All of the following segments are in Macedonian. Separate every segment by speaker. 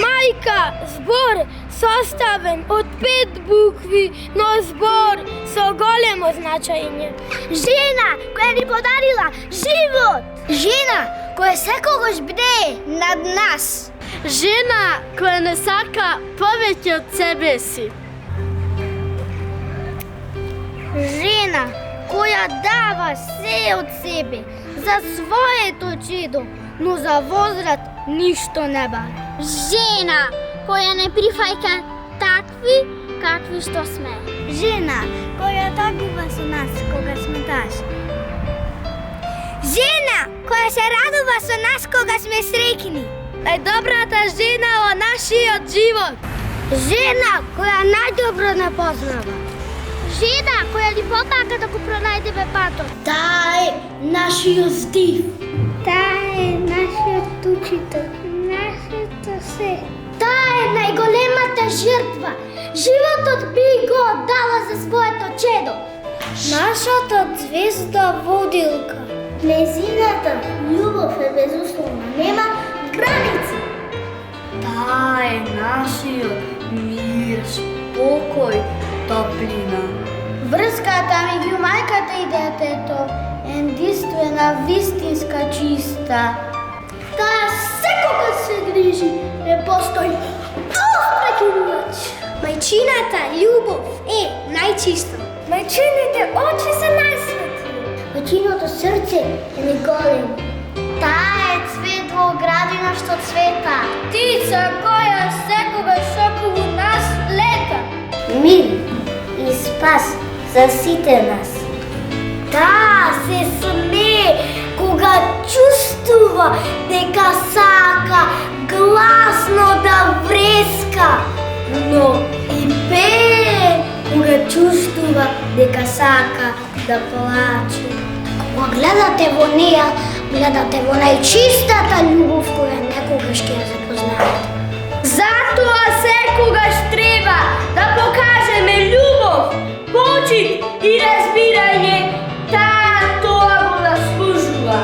Speaker 1: Majka, zbor sastaven od 5 bukvi, no zbor so golem označenje.
Speaker 2: Žena, koja ni podarila život. Žena, koja sekogoš bde nad nas.
Speaker 3: Žena koja ne saka poveće od sebe si.
Speaker 2: Žena koja dava sve od sebe za svoje to čedo, no za vozrat ništo ne bar.
Speaker 4: Žena koja ne prihvaća takvi kakvi što sme.
Speaker 2: Žena koja dobiva su nas koga sme daš. Žena koja se radova su nas koga sme srekni.
Speaker 1: Dobra ta žena o naši od život.
Speaker 2: Žena koja najdobro ne poznava.
Speaker 4: Žena koja li pomaga da ko pronajde pato.
Speaker 2: Taj našio zdiv.
Speaker 4: Taj našio učitelj. Našето се.
Speaker 2: Та е най-големата жертва. Животът би го дала за своето чедо. Нашата звезда водилка. Незината любов е безусловна. Нема граници. Та е нашият мир, спокой, топлина. Връзката между майката и детето е единствена, вистинска, чиста. Тая всекога се грижи, не постои прекинувач. Майчината любов е най-чиста. Майчините очи са най-светли. Майчиното сърце е неголемо. Тая е цвет во градина што цвета. Птица која секога шоково нас лета. Мир и спас за сите нас. Таа се смее кога чувствува дека сака гласно да вреска, но и пее кога чувствува дека сака да плаче. Кога гледате во неја, гледате во најчистата љубов која некогаш ќе ја запознаете.
Speaker 3: Затоа секогаш треба да покажеме љубов, почит и разбирање. Таа тоа го заслужува.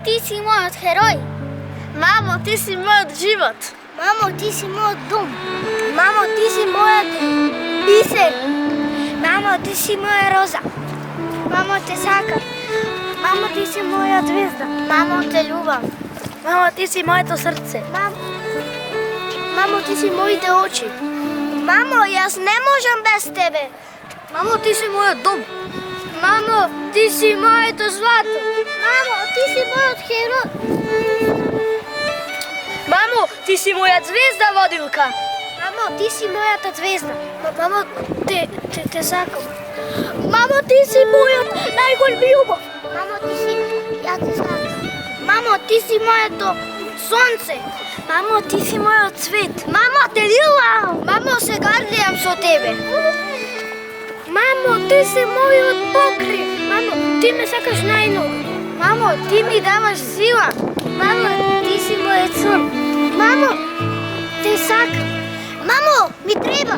Speaker 2: Ти си мојот херој.
Speaker 3: Мамо, ти си мојот живот.
Speaker 2: Мамо, ти си мојот дом. Мамо, ти си мојот бисер. Мамо, ти си моја роза. Мамо, те сакам. Мамо, ти си моја звезда. Мамо, те љубам. Мамо, ти си моето срце. Мамо, ти си моите очи. Мамо, јас не можам без тебе. Мамо, ти си мојот дом. Мамо, ти си моето злато. Мамо, ти си мојот херој.
Speaker 3: Мамо, ти си моја звезда водилка.
Speaker 2: Мамо, ти си мојата звезда. Мамо, те сакам. Мамо, ти си мојот најголем љубов. Мамо, ти си, ја те сакам. Мамо, ти си моето сонце. Мамо, ти си мојот цвет. Мамо, те љубам. Мамо, се гордијам со тебе. Мамо, ти си мојот покрив. Мамо, ти ме сакаш најмногу. Мамо, ти ми даваш сила. Мамо, ти си мојот сон. Мамо, те сакам. Mamo, mi treba